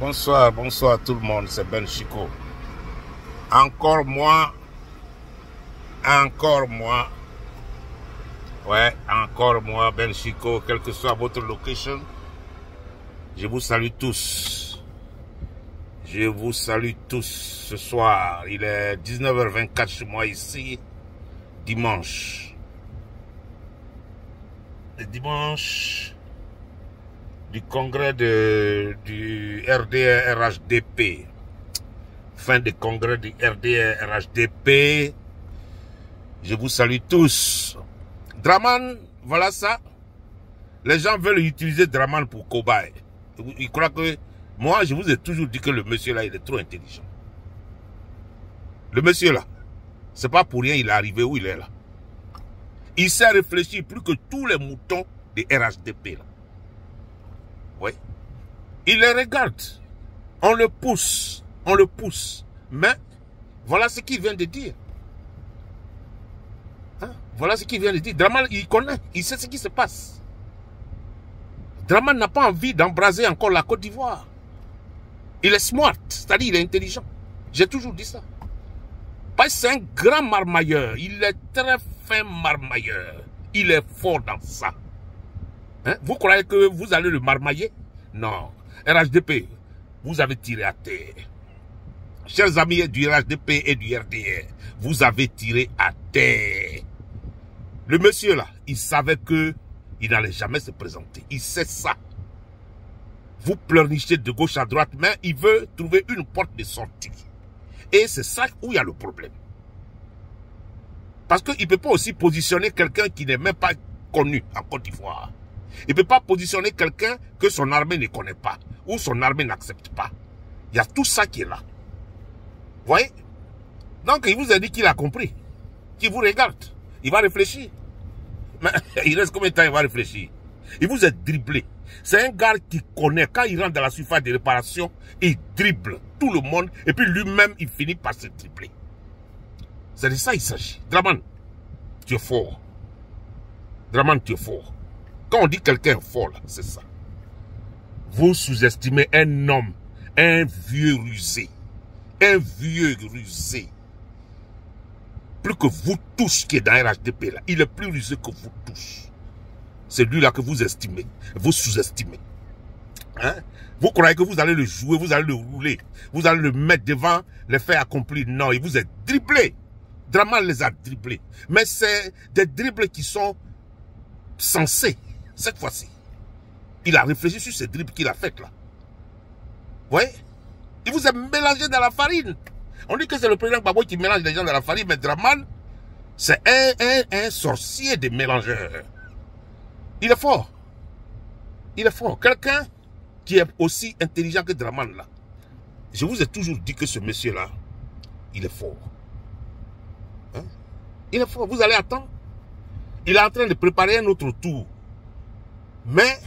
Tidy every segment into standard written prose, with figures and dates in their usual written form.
Bonsoir, bonsoir tout le monde, c'est Ben Chico. Encore moi. Ouais, encore moi, Ben Chico, quelle que soit votre location. Je vous salue tous. Je vous salue tous ce soir. Il est 19h24 chez moi ici, dimanche. Le dimanche du congrès du RDR-RHDP. Fin de congrès du RDR-RHDP. Je vous salue tous. Draman, voilà ça. Les gens veulent utiliser Draman pour cobaye. Ils croient que... Moi, je vous ai toujours dit que le monsieur là, il est trop intelligent. Le monsieur là, c'est pas pour rien il est arrivé où il est là. Il sait réfléchir plus que tous les moutons des RHDP là. Oui. Il les regarde. On le pousse. Mais, voilà ce qu'il vient de dire. Hein? Voilà ce qu'il vient de dire. Draman, il connaît. Il sait ce qui se passe. Draman n'a pas envie d'embraser encore la Côte d'Ivoire. Il est smart. C'est-à-dire il est intelligent. J'ai toujours dit ça. Parce que c'est un grand marmailleur. Il est très fin marmailleur. Il est fort dans ça. Hein? Vous croyez que vous allez le marmailler? Non. RHDP, vous avez tiré à terre. Chers amis du RHDP et du RDR, vous avez tiré à terre. Le monsieur là, il savait que il n'allait jamais se présenter. Il sait ça. Vous pleurnichez de gauche à droite, mais il veut trouver une porte de sortie. Et c'est ça où il y a le problème. Parce qu'il ne peut pas aussi positionner quelqu'un qui n'est même pas connu en Côte d'Ivoire. Il ne peut pas positionner quelqu'un que son armée ne connaît pas, ou son armée n'accepte pas. Il y a tout ça qui est là. Vous voyez? Donc il vous a dit qu'il a compris. Qu'il vous regarde. Il va réfléchir. Mais il reste combien de temps il va réfléchir? Il vous a dribblé. C'est un gars qui connaît. Quand il rentre dans la surface de réparation, il dribble tout le monde. Et puis lui-même, il finit par se dribbler. C'est de ça qu'il s'agit. Draman, tu es fort. Draman, tu es fort. Quand on dit quelqu'un est fort, c'est ça. Vous sous-estimez un homme, un vieux rusé. Un vieux rusé. Plus que vous tous qui est dans RHDP là, il est plus rusé que vous tous. C'est lui là que vous estimez, vous sous-estimez. Hein? Vous croyez que vous allez le jouer, vous allez le rouler, vous allez le mettre devant les faits accomplis. Non, il vous est dribblé. Draman les a dribblés. Mais c'est des dribbles qui sont sensés, cette fois-ci. Il a réfléchi sur ces dribbles qu'il a fait là. Vous voyez? Il vous a mélangé dans la farine. On dit que c'est le président Gbagbo qui mélange les gens dans la farine, mais Draman, c'est un sorcier de mélangeur. Il est fort. Il est fort. Quelqu'un qui est aussi intelligent que Draman là. Je vous ai toujours dit que ce monsieur-là, il est fort. Hein? Il est fort. Vous allez attendre. Il est en train de préparer un autre tour. Mais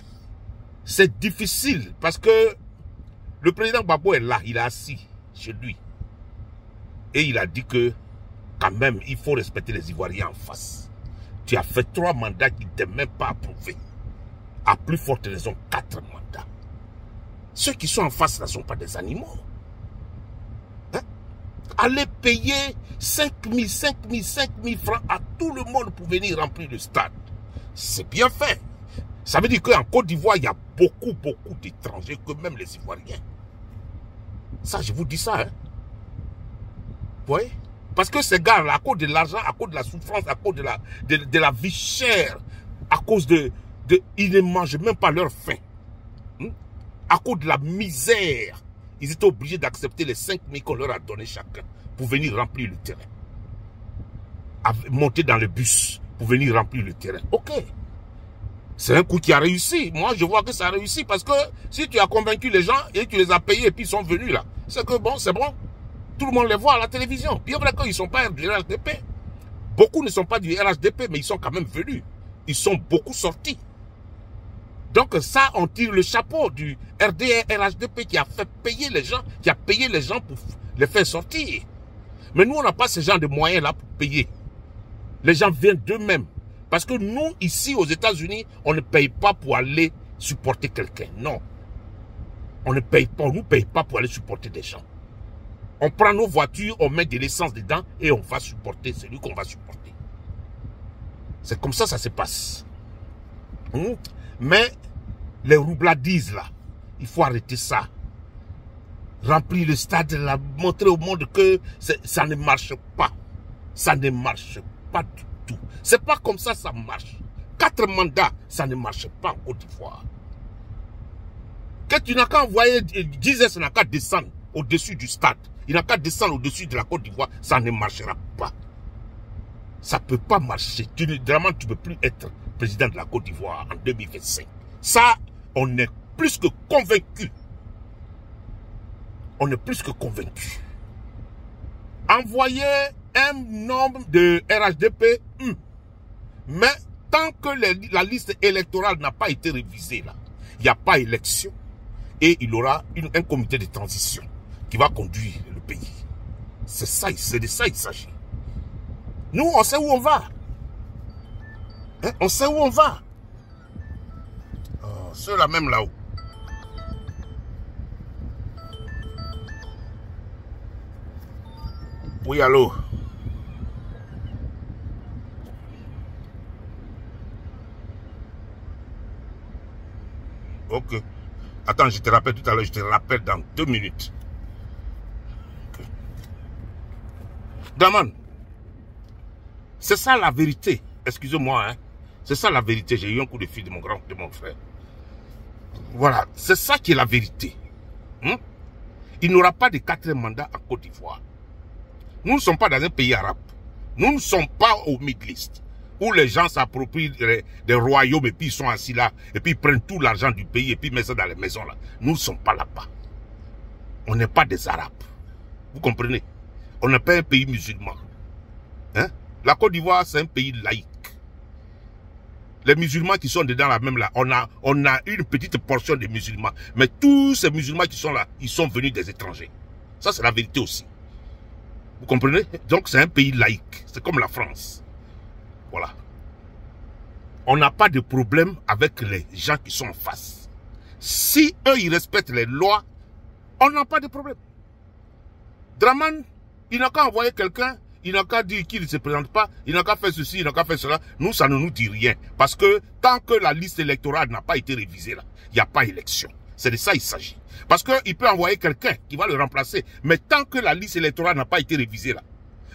c'est difficile parce que le président Gbagbo est là. Il est assis chez lui. Et il a dit que quand même, il faut respecter les Ivoiriens en face. Tu as fait 3 mandats qui ne t'ont même pas approuvé. À plus forte raison, 4 mandats. Ceux qui sont en face ne sont pas des animaux. Hein? Allez payer 5 000 francs à tout le monde pour venir remplir le stade. C'est bien fait. Ça veut dire qu'en Côte d'Ivoire, il y a beaucoup d'étrangers, que même les Ivoiriens. Ça, je vous dis ça. Hein? Vous voyez? Parce que ces gars-là, à cause de l'argent, à cause de la souffrance, à cause de la vie chère, à cause ils ne mangent même pas leur faim. À cause de la misère, ils étaient obligés d'accepter les 5 000 qu'on leur a donné chacun pour venir remplir le terrain. Monter dans le bus pour venir remplir le terrain. Ok. C'est un coup qui a réussi. Moi, je vois que ça a réussi parce que si tu as convaincu les gens et tu les as payés et puis ils sont venus là, c'est que bon, c'est bon. Tout le monde les voit à la télévision. Bien vrai qu'ils ne sont pas du RHDP. Beaucoup ne sont pas du RHDP, mais ils sont quand même venus. Ils sont beaucoup sortis. Donc ça, on tire le chapeau du RDR-RHDP qui a fait payer les gens, qui a payé les gens pour les faire sortir. Mais nous, on n'a pas ce genre de moyens là pour payer. Les gens viennent d'eux-mêmes. Parce que nous, ici aux États-Unis, on ne paye pas pour aller supporter quelqu'un. Non. On ne paye pas, on ne nous paye pas pour aller supporter des gens. On prend nos voitures, on met de l'essence dedans et on va supporter celui qu'on va supporter. C'est comme ça se passe. Mais les roubladisent là, il faut arrêter ça. Remplir le stade, montrer au monde que ça ne marche pas. Ça ne marche pas du tout. C'est pas comme ça marche. 4 mandats, ça ne marche pas en Côte d'Ivoire. Que tu n'as qu'à envoyer 10 ça n'a qu'à descendre au-dessus du stade. Il n'a qu'à descendre au-dessus de la Côte d'Ivoire, ça ne marchera pas. Ça ne peut pas marcher. Vraiment, tu ne peux plus être président de la Côte d'Ivoire en 2025. Ça, on est plus que convaincu. On est plus que convaincu. Envoyer un nombre de RHDP, mais tant que la liste électorale n'a pas été révisée, là, il n'y a pas élection et il y aura un comité de transition qui va conduire le pays. C'est ça, c'est de ça il s'agit. Nous, on sait où on va. Hein? On sait où on va. Oh, ceux-là même là-haut. Oui, allô. Ok. Attends, je te rappelle tout à l'heure, je te rappelle dans 2 minutes. Okay. Daman, c'est ça la vérité. Excusez-moi, hein. C'est ça la vérité. J'ai eu un coup de fil de mon frère. Voilà, c'est ça qui est la vérité. Il n'y aura pas de 4e mandat en Côte d'Ivoire. Nous ne sommes pas dans un pays arabe. Nous ne sommes pas au Middle East, où les gens s'approprient des royaumes et puis ils sont assis là, et puis ils prennent tout l'argent du pays et puis ils mettent ça dans les maisons là. Nous ne sommes pas là-bas. On n'est pas des Arabes. Vous comprenez? On n'est pas un pays musulman. Hein? La Côte d'Ivoire, c'est un pays laïque. Les musulmans qui sont dedans là même là, on a une petite portion de musulmans. Mais tous ces musulmans qui sont là, ils sont venus des étrangers. Ça, c'est la vérité aussi. Vous comprenez? Donc c'est un pays laïque. C'est comme la France. Voilà. On n'a pas de problème avec les gens qui sont en face. Si eux, ils respectent les lois, on n'a pas de problème. Draman, il n'a qu'à envoyer quelqu'un, il n'a qu'à dire qu'il ne se présente pas, il n'a qu'à faire ceci, il n'a qu'à faire cela. Nous, ça ne nous dit rien. Parce que tant que la liste électorale n'a pas été révisée, là, il n'y a pas élection. C'est de ça qu'il s'agit. Parce qu'il peut envoyer quelqu'un qui va le remplacer. Mais tant que la liste électorale n'a pas été révisée, là,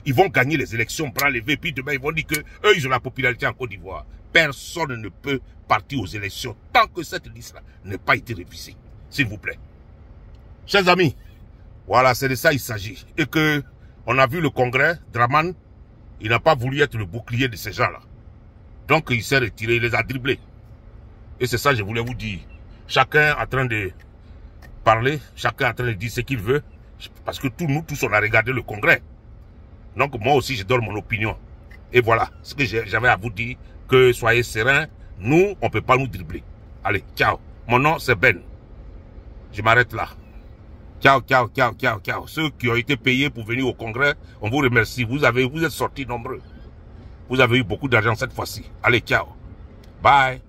ils vont gagner les élections, bras levés, puis demain ils vont dire qu'eux, ils ont la popularité en Côte d'Ivoire. Personne ne peut partir aux élections tant que cette liste-là n'a pas été révisée. S'il vous plaît. Chers amis, voilà, c'est de ça qu'il s'agit. Et que on a vu le congrès, Draman, il n'a pas voulu être le bouclier de ces gens-là. Donc il s'est retiré, il les a dribblés. Et c'est ça que je voulais vous dire. Chacun en train de parler, chacun en train de dire ce qu'il veut. Parce que nous tous, on a regardé le congrès. Donc moi aussi, je donne mon opinion. Et voilà, ce que j'avais à vous dire, que soyez sereins, nous, on ne peut pas nous dribbler. Allez, ciao. Mon nom, c'est Ben. Je m'arrête là. Ciao, ciao, ciao, ciao, ciao. Ceux qui ont été payés pour venir au congrès, on vous remercie. Vous êtes sortis nombreux. Vous avez eu beaucoup d'argent cette fois-ci. Allez, ciao. Bye.